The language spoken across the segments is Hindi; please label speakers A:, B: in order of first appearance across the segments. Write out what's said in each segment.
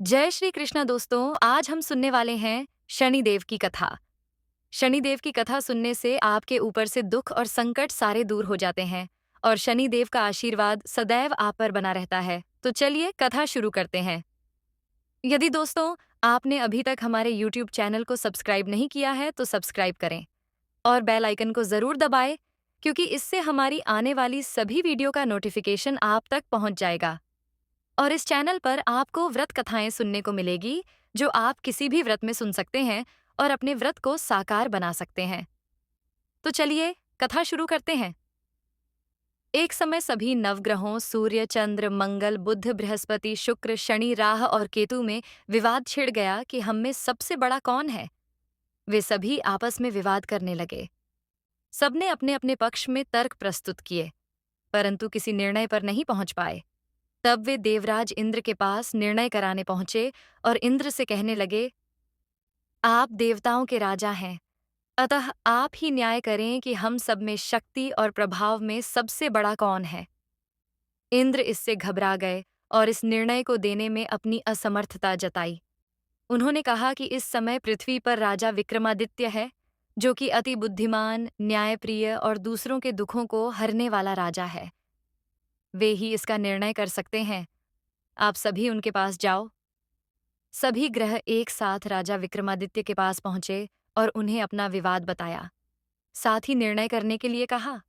A: जय श्री कृष्णा दोस्तों। आज हम सुनने वाले हैं शनिदेव की कथा। शनिदेव की कथा सुनने से आपके ऊपर से दुख और संकट सारे दूर हो जाते हैं और शनिदेव का आशीर्वाद सदैव आप पर बना रहता है। तो चलिए कथा शुरू करते हैं। यदि दोस्तों आपने अभी तक हमारे YouTube चैनल को सब्सक्राइब नहीं किया है तो सब्सक्राइब करें और बेल आइकन को जरूर दबाएं, क्योंकि इससे हमारी आने वाली सभी वीडियो का नोटिफिकेशन आप तक पहुंच जाएगा। और इस चैनल पर आपको व्रत कथाएं सुनने को मिलेगी, जो आप किसी भी व्रत में सुन सकते हैं और अपने व्रत को साकार बना सकते हैं। तो चलिए कथा शुरू करते हैं। एक समय सभी नवग्रहों सूर्य, चंद्र, मंगल, बुध, बृहस्पति, शुक्र, शनि, राह और केतु में विवाद छिड़ गया कि हम में सबसे बड़ा कौन है। वे सभी आपस में विवाद करने लगे। सबने अपने अपने पक्ष में तर्क प्रस्तुत किए, परंतु किसी निर्णय पर नहीं पहुंच पाए। तब वे देवराज इंद्र के पास निर्णय कराने पहुंचे और इंद्र से कहने लगे, आप देवताओं के राजा हैं, अतः आप ही न्याय करें कि हम सब में शक्ति और प्रभाव में सबसे बड़ा कौन है। इंद्र इससे घबरा गए और इस निर्णय को देने में अपनी असमर्थता जताई। उन्होंने कहा कि इस समय पृथ्वी पर राजा विक्रमादित्य है, जो कि अति बुद्धिमान, न्यायप्रिय और दूसरों के दुखों को हरने वाला राजा है। वे ही इसका निर्णय कर सकते हैं। आप सभी उनके पास जाओ। सभी ग्रह एक साथ राजा विक्रमादित्य के पास पहुंचे और उन्हें अपना विवाद बताया, साथ ही निर्णय करने के लिए कहा।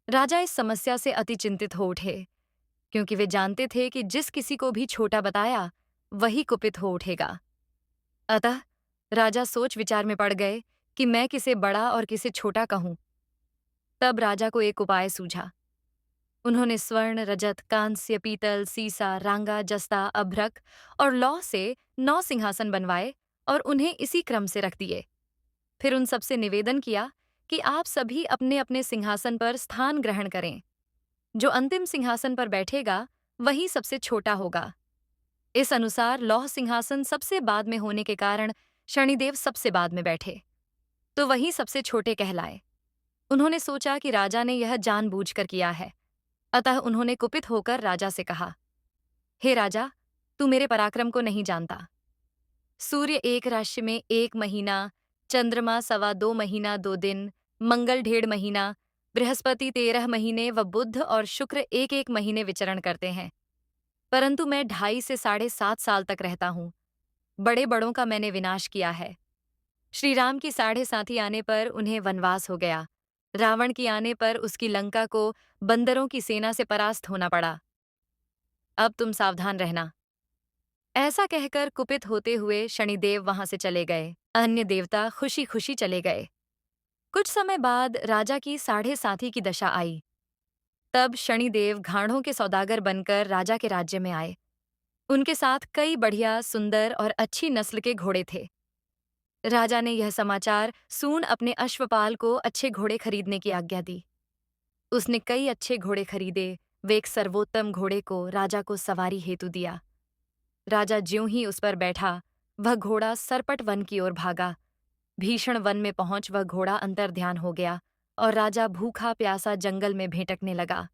A: राजा इस समस्या से अति चिंतित हो उठे, क्योंकि वे जानते थे कि जिस किसी को भी छोटा बताया वही कुपित हो उठेगा। अतः राजा सोच विचार में पड़ गए कि मैं किसे बड़ा और किसे छोटा कहूं। तब राजा को एक उपाय सूझा। उन्होंने स्वर्ण, रजत, कांस्य, पीतल, सीसा, रांगा, जस्ता, अभ्रक और लौह से 9 सिंहासन बनवाए और उन्हें इसी क्रम से रख दिए। फिर उन सबसे निवेदन किया कि आप सभी अपने अपने सिंहासन पर स्थान ग्रहण करें। जो अंतिम सिंहासन पर बैठेगा वही सबसे छोटा होगा। इस अनुसार लौह सिंहासन सबसे बाद में होने के कारण शनिदेव सबसे बाद में बैठे, तो वही सबसे छोटे कहलाए। उन्होंने सोचा कि राजा ने यह जानबूझकर किया है, अतः उन्होंने कुपित होकर राजा से कहा, हे राजा, तू मेरे पराक्रम को नहीं जानता। सूर्य एक राशि में 1 महीना, चंद्रमा 2.25 महीना 2 दिन, मंगल 1.5 महीना, बृहस्पति 13 महीने व बुध और शुक्र 1-1 महीने विचरण करते हैं। परंतु मैं 2.5 से 7.5 साल तक रहता हूँ। बड़े बड़ों का मैंने विनाश किया है। श्री राम की 7.5 आने पर उन्हें वनवास हो गया। रावण की आने पर उसकी लंका को बंदरों की सेना से परास्त होना पड़ा। अब तुम सावधान रहना। ऐसा कहकर कुपित होते हुए शनिदेव वहां से चले गए। अन्य देवता खुशी खुशी चले गए। कुछ समय बाद राजा की 7.5 की दशा आई। तब शनिदेव घाड़ों के सौदागर बनकर राजा के राज्य में आए। उनके साथ कई बढ़िया, सुंदर और अच्छी नस्ल के घोड़े थे। राजा ने यह समाचार सून अपने अश्वपाल को अच्छे घोड़े खरीदने की आज्ञा दी। उसने कई अच्छे घोड़े खरीदे। वे एक सर्वोत्तम घोड़े को राजा को सवारी हेतु दिया। राजा ज्यों ही उस पर बैठा, वह घोड़ा सरपट वन की ओर भागा। भीषण वन में पहुंच वह घोड़ा अंतर्ध्यान हो गया और राजा भूखा प्यासा जंगल में भेंटकने लगा।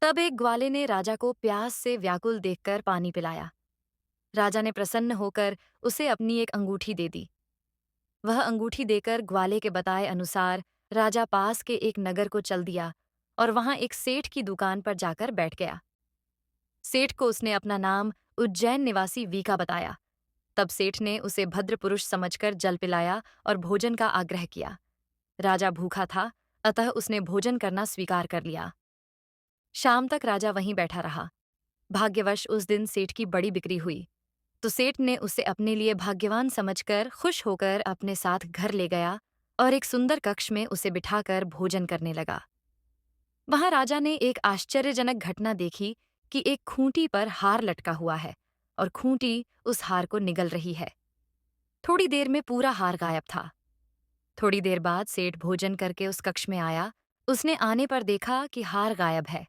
A: तब एक ग्वाले ने राजा को प्यास से व्याकुल देखकर पानी पिलाया। राजा ने प्रसन्न होकर उसे अपनी एक अंगूठी दे दी। वह अंगूठी देकर ग्वाले के बताए अनुसार राजा पास के एक नगर को चल दिया और वहां एक सेठ की दुकान पर जाकर बैठ गया। सेठ को उसने अपना नाम उज्जैन निवासी वीका बताया। तब सेठ ने उसे भद्र पुरुष समझकर जल पिलाया और भोजन का आग्रह किया। राजा भूखा था, अतः उसने भोजन करना स्वीकार कर लिया। शाम तक राजा वहीं बैठा रहा। भाग्यवश उस दिन सेठ की बड़ी बिक्री हुई, तो सेठ ने उसे अपने लिए भाग्यवान समझकर खुश होकर अपने साथ घर ले गया और एक सुंदर कक्ष में उसे बिठाकर भोजन करने लगा। वहां राजा ने एक आश्चर्यजनक घटना देखी कि एक खूंटी पर हार लटका हुआ है और खूंटी उस हार को निगल रही है। थोड़ी देर में पूरा हार गायब था। थोड़ी देर बाद सेठ भोजन करके उस कक्ष में आया। उसने आने पर देखा कि हार गायब है।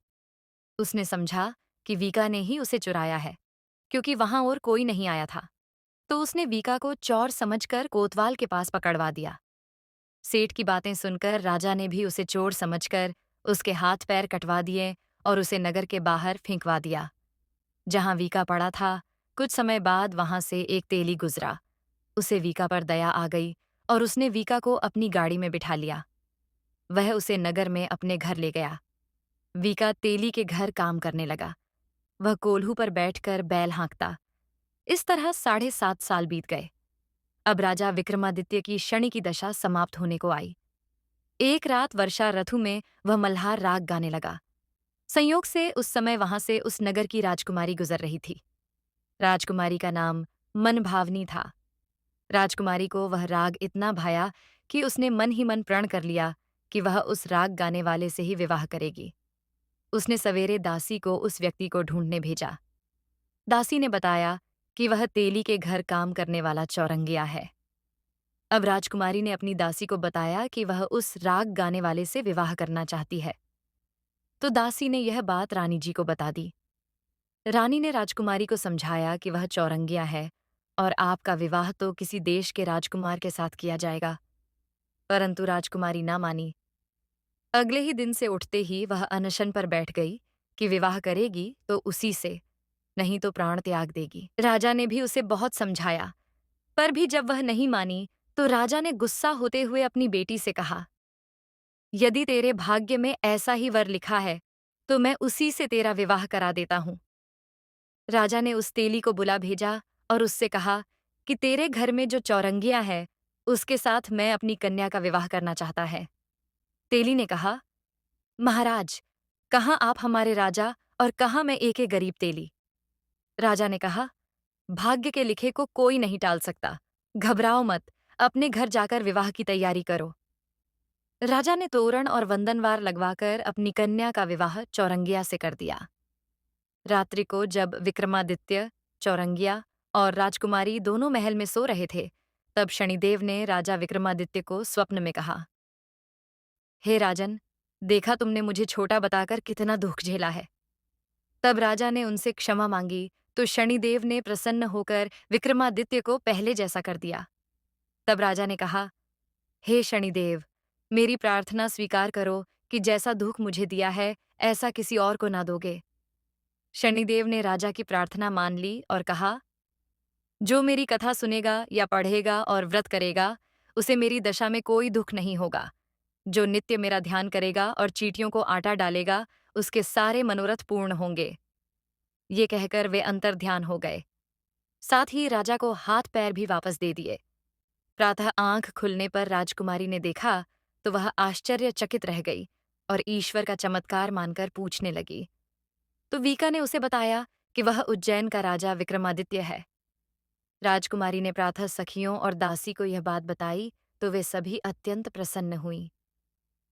A: उसने समझा कि वीका ने ही उसे चुराया है, क्योंकि वहां और कोई नहीं आया था। तो उसने वीका को चोर समझकर कोतवाल के पास पकड़वा दिया। सेठ की बातें सुनकर राजा ने भी उसे चोर समझकर उसके हाथ पैर कटवा दिए और उसे नगर के बाहर फेंकवा दिया। जहां वीका पड़ा था, कुछ समय बाद वहां से एक तेली गुजरा। उसे वीका पर दया आ गई और उसने वीका को अपनी गाड़ी में बिठा लिया। वह उसे नगर में अपने घर ले गया। वीका तेली के घर काम करने लगा। वह कोल्हू पर बैठकर बैल हाँकता। इस तरह 7.5 साल बीत गए। अब राजा विक्रमादित्य की शनि की दशा समाप्त होने को आई। एक रात वर्षा ऋतु में वह मल्हार राग गाने लगा। संयोग से उस समय वहां से उस नगर की राजकुमारी गुजर रही थी। राजकुमारी का नाम मनभावनी था। राजकुमारी को वह राग इतना भाया कि उसने मन ही मन प्रण कर लिया कि वह उस राग गाने वाले से ही विवाह करेगी। उसने सवेरे दासी को उस व्यक्ति को ढूंढने भेजा। दासी ने बताया कि वह तेली के घर काम करने वाला चौरंगिया है। अब राजकुमारी ने अपनी दासी को बताया कि वह उस राग गाने वाले से विवाह करना चाहती है। तो दासी ने यह बात रानी जी को बता दी। रानी ने राजकुमारी को समझाया कि वह चौरंगिया है और आपका विवाह तो किसी देश के राजकुमार के साथ किया जाएगा। परंतु राजकुमारी ना मानी। अगले ही दिन से उठते ही वह अनशन पर बैठ गई कि विवाह करेगी तो उसी से, नहीं तो प्राण त्याग देगी। राजा ने भी उसे बहुत समझाया, पर भी जब वह नहीं मानी तो राजा ने गुस्सा होते हुए अपनी बेटी से कहा, यदि तेरे भाग्य में ऐसा ही वर लिखा है तो मैं उसी से तेरा विवाह करा देता हूं। राजा ने उस तेली को बुला भेजा और उससे कहा कि तेरे घर में जो चौरंगिया है उसके साथ मैं अपनी कन्या का विवाह करना चाहता है। तेली ने कहा, महाराज, कहाँ आप हमारे राजा और कहाँ मैं एक गरीब तेली। राजा ने कहा, भाग्य के लिखे को कोई नहीं टाल सकता। घबराओ मत, अपने घर जाकर विवाह की तैयारी करो। राजा ने तोरण और वंदनवार लगवाकर अपनी कन्या का विवाह चौरंगिया से कर दिया। रात्रि को जब विक्रमादित्य, चौरंगिया और राजकुमारी दोनों महल में सो रहे थे, तब शनिदेव ने राजा विक्रमादित्य को स्वप्न में कहा, हे राजन, देखा तुमने मुझे छोटा बताकर कितना दुख झेला है। तब राजा ने उनसे क्षमा मांगी तो शनिदेव ने प्रसन्न होकर विक्रमादित्य को पहले जैसा कर दिया। तब राजा ने कहा, हे शनिदेव, मेरी प्रार्थना स्वीकार करो कि जैसा दुख मुझे दिया है ऐसा किसी और को ना दोगे। शनिदेव ने राजा की प्रार्थना मान ली और कहा, जो मेरी कथा सुनेगा या पढ़ेगा और व्रत करेगा उसे मेरी दशा में कोई दुख नहीं होगा। जो नित्य मेरा ध्यान करेगा और चींटियों को आटा डालेगा उसके सारे मनोरथ पूर्ण होंगे। ये कहकर वे अंतर ध्यान हो गए। साथ ही राजा को हाथ पैर भी वापस दे दिए। प्रातः आंख खुलने पर राजकुमारी ने देखा तो वह आश्चर्यचकित रह गई और ईश्वर का चमत्कार मानकर पूछने लगी। तो वीका ने उसे बताया कि वह उज्जैन का राजा विक्रमादित्य है। राजकुमारी ने प्रातः सखियों और दासी को यह बात बताई तो वे सभी अत्यंत प्रसन्न हुईं।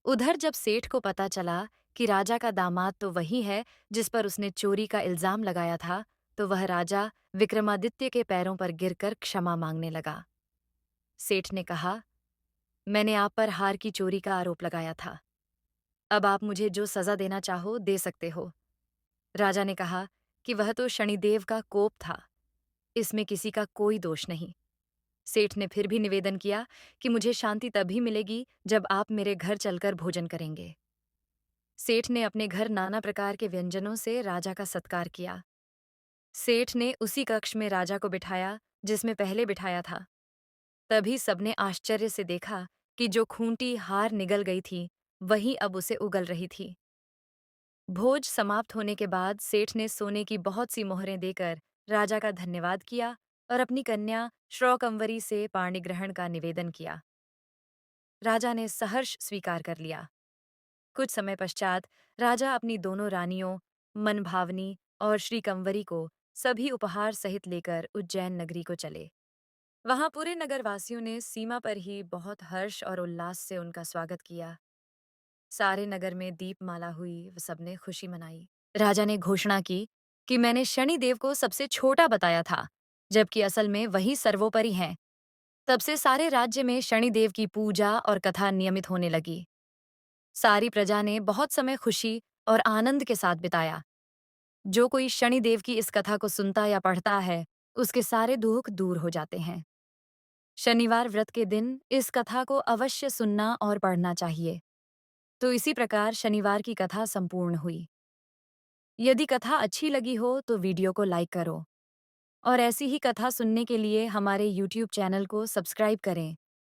A: उधर जब सेठ को पता चला कि राजा का दामाद तो वही है जिस पर उसने चोरी का इल्जाम लगाया था, तो वह राजा विक्रमादित्य के पैरों पर गिरकर क्षमा मांगने लगा। सेठ ने कहा, मैंने आप पर हार की चोरी का आरोप लगाया था। अब आप मुझे जो सजा देना चाहो दे सकते हो। राजा ने कहा कि वह तो शनिदेव का कोप था, इसमें किसी का कोई दोष नहीं। सेठ ने फिर भी निवेदन किया कि मुझे शांति तभी मिलेगी जब आप मेरे घर चलकर भोजन करेंगे। सेठ ने अपने घर नाना प्रकार के व्यंजनों से राजा का सत्कार किया। सेठ ने उसी कक्ष में राजा को बिठाया जिसमें पहले बिठाया था। तभी सबने आश्चर्य से देखा कि जो खूंटी हार निगल गई थी वही अब उसे उगल रही थी। भोज समाप्त होने के बाद सेठ ने सोने की बहुत सी मोहरें देकर राजा का धन्यवाद किया और अपनी कन्या श्रौकंवरी से पाणी ग्रहण का निवेदन किया। राजा ने सहर्ष स्वीकार कर लिया। कुछ समय पश्चात राजा अपनी दोनों रानियों मनभावनी और श्रीकंवरी को सभी उपहार सहित लेकर उज्जैन नगरी को चले। वहां पूरे नगरवासियों ने सीमा पर ही बहुत हर्ष और उल्लास से उनका स्वागत किया। सारे नगर में दीपमाला हुई, सबने खुशी मनाई। राजा ने घोषणा की कि मैंने शनिदेव को सबसे छोटा बताया था, जबकि असल में वही सर्वोपरि हैं। तब से सारे राज्य में शनिदेव की पूजा और कथा नियमित होने लगी। सारी प्रजा ने बहुत समय खुशी और आनंद के साथ बिताया। जो कोई शनिदेव की इस कथा को सुनता या पढ़ता है, उसके सारे दुख दूर हो जाते हैं। शनिवार व्रत के दिन इस कथा को अवश्य सुनना और पढ़ना चाहिए। तो इसी प्रकार शनिवार की कथा संपूर्ण हुई। यदि कथा अच्छी लगी हो तो वीडियो को लाइक करो और ऐसी ही कथा सुनने के लिए हमारे YouTube चैनल को सब्सक्राइब करें।